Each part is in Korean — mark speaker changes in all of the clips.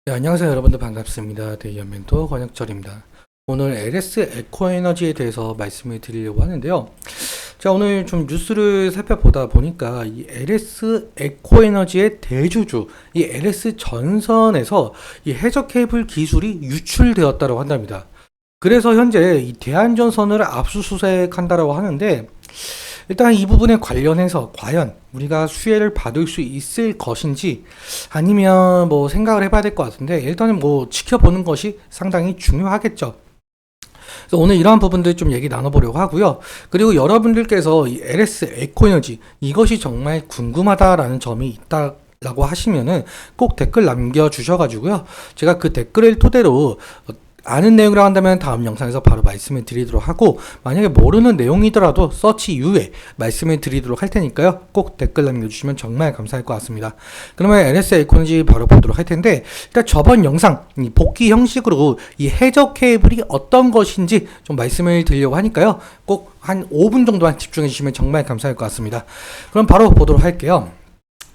Speaker 1: 네, 안녕하세요 여러분들 반갑습니다. 대의연멘토 권혁철입니다. 오늘 LS 에코에너지에 대해서 말씀을 드리려고 하는데요. 자, 오늘 좀 뉴스를 살펴보다 보니까 이 LS 에코에너지의 대주주 이 LS 전선에서 이 해저 케이블 기술이 유출되었다고 한답니다. 그래서 현재 이 대한전선을 압수수색한다라고 하는데, 일단 이 부분에 관련해서 과연 우리가 수혜를 받을 수 있을 것인지 아니면 뭐 생각을 해봐야 될 것 같은데, 일단은 뭐 지켜보는 것이 상당히 중요하겠죠. 그래서 오늘 이러한 부분들 좀 얘기 나눠보려고 하고요. 그리고 여러분들께서 이 LS 에코에너지 이것이 정말 궁금하다라는 점이 있다 라고 하시면은 꼭 댓글 남겨주셔가지고요. 제가 그 댓글을 토대로 아는 내용이라고 한다면 다음 영상에서 바로 말씀을 드리도록 하고, 만약에 모르는 내용이더라도 서치 이후에 말씀을 드리도록 할 테니까요. 꼭 댓글 남겨주시면 정말 감사할 것 같습니다. 그러면 LS 에코너지 바로 보도록 할 텐데, 일단 저번 영상 이 복귀 형식으로 이 해저 케이블이 어떤 것인지 좀 말씀을 드리려고 하니까요. 꼭 한 5분 정도만 집중해 주시면 정말 감사할 것 같습니다. 그럼 바로 보도록 할게요.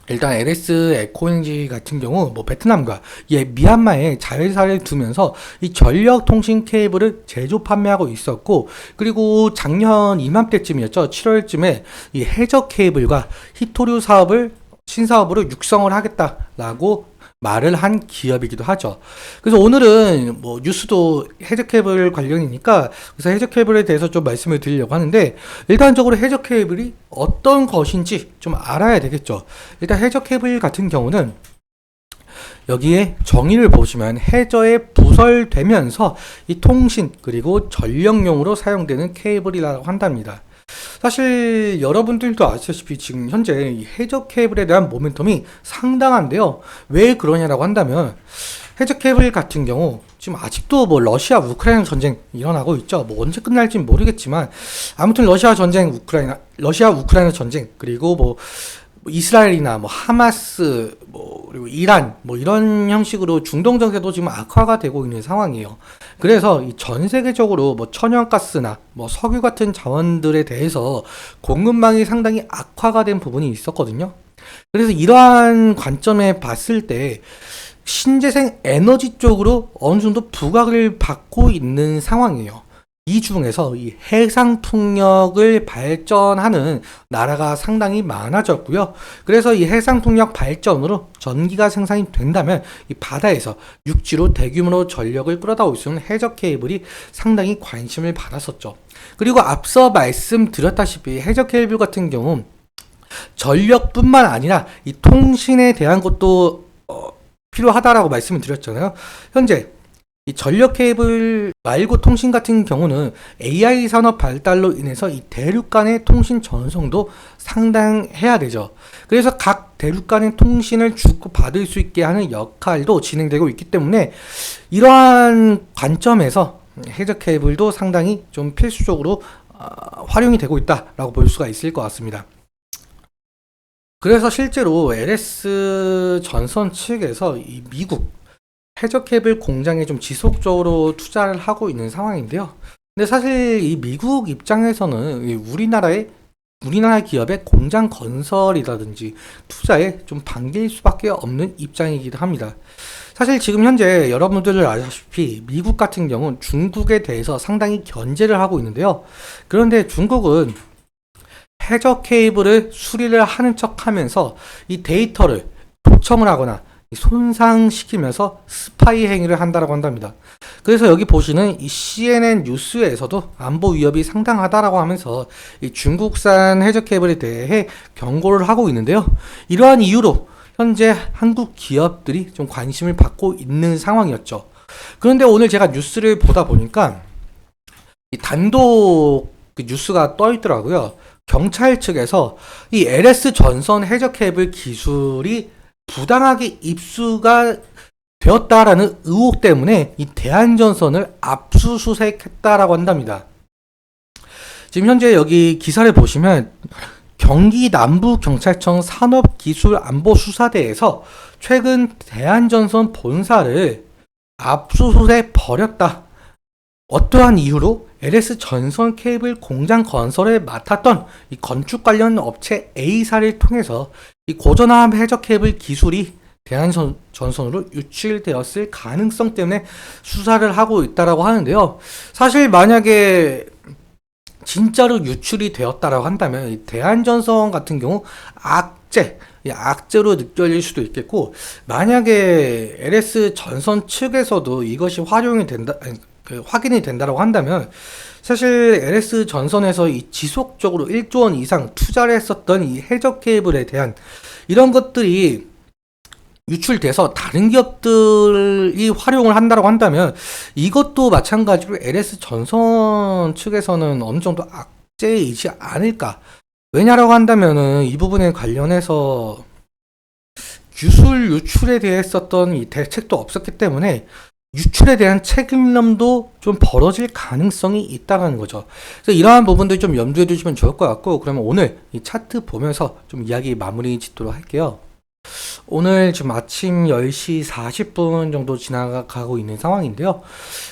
Speaker 1: 일단 LS 에코엔지 같은 경우 뭐 베트남과 미얀마에 자회사를 두면서 이 전력 통신 케이블을 제조 판매하고 있었고, 그리고 작년 이맘때쯤이었죠. 7월쯤에 이 해저 케이블과 히토류 사업을 신사업으로 육성을 하겠다라고 말을 한 기업이기도 하죠. 그래서 오늘은 뭐 뉴스도 해저 케이블 관련이니까, 그래서 해저 케이블에 대해서 좀 말씀을 드리려고 하는데, 일단적으로 해저 케이블이 어떤 것인지 좀 알아야 되겠죠. 일단 해저 케이블 같은 경우는 여기에 정의를 보시면 해저에 부설되면서 이 통신 그리고 전력용으로 사용되는 케이블이라고 한답니다. 사실 여러분들도 아시다시피 지금 현재 이 해저 케이블에 대한 모멘텀이 상당한데요. 왜 그러냐라고 한다면, 해저 케이블 같은 경우 지금 아직도 뭐 러시아 우크라이나 전쟁 일어나고 있죠. 뭐 언제 끝날지 모르겠지만, 아무튼 러시아 우크라이나 전쟁, 그리고 뭐 이스라엘이나 뭐 하마스, 뭐 그리고 이란, 뭐 이런 형식으로 중동 정세도 지금 악화가 되고 있는 상황이에요. 그래서 이 전 세계적으로 뭐 천연가스나 뭐 석유 같은 자원들에 대해서 공급망이 상당히 악화가 된 부분이 있었거든요. 그래서 이러한 관점에 봤을 때 신재생 에너지 쪽으로 어느 정도 부각을 받고 있는 상황이에요. 이 중에서 이 해상 풍력을 발전하는 나라가 상당히 많아졌고요. 그래서 이 해상 풍력 발전으로 전기가 생산이 된다면 이 바다에서 육지로 대규모로 전력을 끌어다 올 수 있는 해저 케이블이 상당히 관심을 받았었죠. 그리고 앞서 말씀드렸다시피 해저 케이블 같은 경우 전력뿐만 아니라 이 통신에 대한 것도 필요하다라고 말씀을 드렸잖아요. 현재 이 전력 케이블 말고 통신 같은 경우는 AI 산업 발달로 인해서 이 대륙 간의 통신 전송도 상당해야 되죠. 그래서 각 대륙 간의 통신을 주고받을 수 있게 하는 역할도 진행되고 있기 때문에, 이러한 관점에서 해저 케이블도 상당히 좀 필수적으로 활용이 되고 있다라고 볼 수가 있을 것 같습니다. 그래서 실제로 LS 전선 측에서 이 미국 해저 케이블 공장에 좀 지속적으로 투자를 하고 있는 상황인데요. 근데 사실 이 미국 입장에서는 우리나라 기업의 공장 건설이라든지 투자에 좀 반길 수밖에 없는 입장이기도 합니다. 사실 지금 현재 여러분들 아시다시피 미국 같은 경우는 중국에 대해서 상당히 견제를 하고 있는데요. 그런데 중국은 해저 케이블을 수리를 하는 척 하면서 이 데이터를 도청을 하거나 손상시키면서 스파이 행위를 한다고 한답니다. 그래서 여기 보시는 이 CNN 뉴스에서도 안보 위협이 상당하다라고 하면서 이 중국산 해저 케이블에 대해 경고를 하고 있는데요. 이러한 이유로 현재 한국 기업들이 좀 관심을 받고 있는 상황이었죠. 그런데 오늘 제가 뉴스를 보다 보니까 이 단독 뉴스가 떠 있더라고요. 경찰 측에서 이 LS 전선 해저 케이블 기술이 부당하게 입수가 되었다라는 의혹 때문에 이 대한전선을 압수수색했다라고 한답니다. 지금 현재 여기 기사를 보시면 경기 남부경찰청 산업기술안보수사대에서 최근 대한전선 본사를 압수수색 벌였다. 어떠한 이유로 LS 전선 케이블 공장 건설에 맡았던 이 건축 관련 업체 A사를 통해서 이 고전압 해저 케이블 기술이 대한전선으로 유출되었을 가능성 때문에 수사를 하고 있다라고 하는데요. 사실 만약에 진짜로 유출이 되었다라고 한다면 이 대한전선 같은 경우 악재로 느껴질 수도 있겠고, 만약에 LS 전선 측에서도 이것이 확인이 된다라고 한다면 사실 LS 전선에서 이 지속적으로 1조 원 이상 투자를 했었던 이 해적 케이블에 대한 이런 것들이 유출돼서 다른 기업들이 활용을 한다고 한다면 이것도 마찬가지로 LS 전선 측에서는 어느 정도 악재이지 않을까. 왜냐라고 한다면은 이 부분에 관련해서 기술 유출에 대해 썼던 이 대책도 없었기 때문에 유출에 대한 책임론도 좀 벌어질 가능성이 있다는 거죠. 그래서 이러한 부분들 좀 염두에 두시면 좋을 것 같고, 그러면 오늘 이 차트 보면서 좀 이야기 마무리 짓도록 할게요. 오늘 지금 아침 10시 40분 정도 지나가고 있는 상황인데요.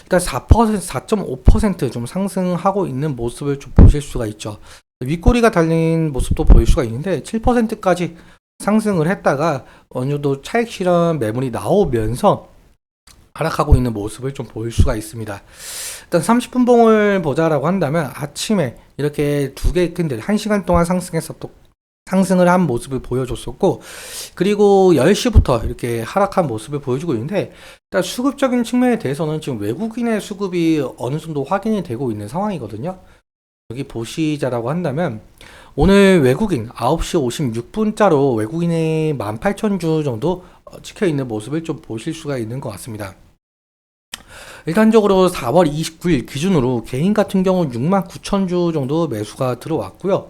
Speaker 1: 일단 4.5% 상승하고 있는 모습을 좀 보실 수가 있죠. 윗꼬리가 달린 모습도 보일 수가 있는데 7%까지 상승을 했다가 어느 정도 차익 실현 매물이 나오면서 하락하고 있는 모습을 좀 보일 수가 있습니다. 일단 30분 봉을 보자라고 한다면 아침에 이렇게 두 개 끈들 1시간 동안 상승을 한 모습을 보여줬었고, 그리고 10시부터 이렇게 하락한 모습을 보여주고 있는데, 일단 수급적인 측면에 대해서는 지금 외국인의 수급이 어느 정도 확인이 되고 있는 상황이거든요. 여기 보시자라고 한다면 오늘 외국인 9시 56분자로 외국인의 18,000주 정도 찍혀 있는 모습을 좀 보실 수가 있는 것 같습니다. 일단적으로 4월 29일 기준으로 개인 같은 경우 69,000주 정도 매수가 들어왔고요.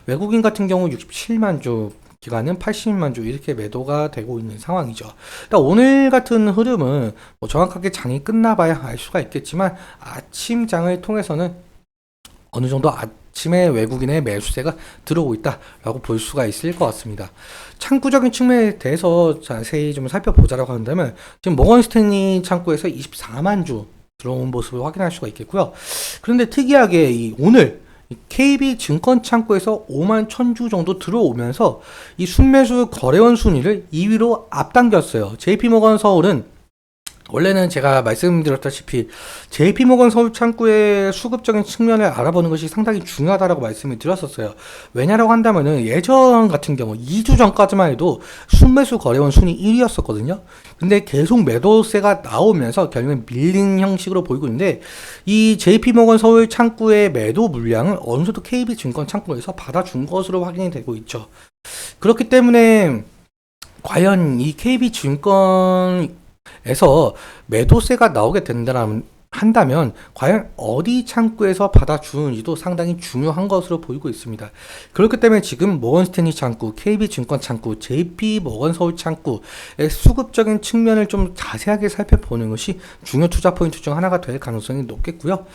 Speaker 1: 외국인 같은 경우 67만 주, 기간은 80만 주 이렇게 매도가 되고 있는 상황이죠. 일단 오늘 같은 흐름은 뭐 정확하게 장이 끝나봐야 알 수가 있겠지만 아침장을 통해서는 어느 정도 아침에 외국인의 매수세가 들어오고 있다라고 볼 수가 있을 것 같습니다. 창구적인 측면에 대해서 자세히 좀 살펴보자라고 한다면 지금 모건스탠리 창구에서 24만 주 들어온 모습을 확인할 수가 있겠고요. 그런데 특이하게 오늘 KB증권 창구에서 5만 1000주 정도 들어오면서 이 순매수 거래원 순위를 2위로 앞당겼어요. JP모건 서울은 원래는 제가 말씀드렸다시피 JP모건 서울 창구의 수급적인 측면을 알아보는 것이 상당히 중요하다라고 말씀을 드렸었어요. 왜냐라고 한다면은 예전 같은 경우 2주 전까지만 해도 순매수 거래원 순위 1위였었거든요. 근데 계속 매도세가 나오면서 결국엔 밀린 형식으로 보이고 있는데, 이 JP모건 서울 창구의 매도 물량을 어느 정도 KB증권 창구에서 받아준 것으로 확인이 되고 있죠. 그렇기 때문에 과연 이 KB증권 에서 매도세가 나오게 한다면 과연 어디 창구에서 받아주는지도 상당히 중요한 것으로 보이고 있습니다. 그렇기 때문에 지금 모건스탠리 창구, KB증권 창구, JP모건 서울 창구의 수급적인 측면을 좀 자세하게 살펴보는 것이 중요 투자 포인트 중 하나가 될 가능성이 높겠고요.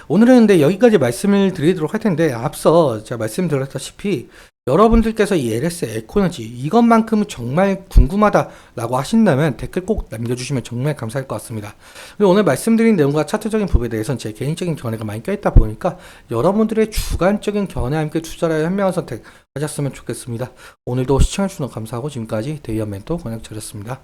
Speaker 1: 오늘은 근데 여기까지 말씀을 드리도록 할 텐데, 앞서 제가 말씀드렸다시피 여러분들께서 이 LS 에코너지 이것만큼은 정말 궁금하다라고 하신다면 댓글 꼭 남겨주시면 정말 감사할 것 같습니다. 그리고 오늘 말씀드린 내용과 차트적인 부분에 대해서는 제 개인적인 견해가 많이 껴있다 보니까 여러분들의 주관적인 견해와 함께 투자를 현명한 선택하셨으면 좋겠습니다. 오늘도 시청해주셔서 감사하고 지금까지 데이언 멘토 권혁철이었습니다.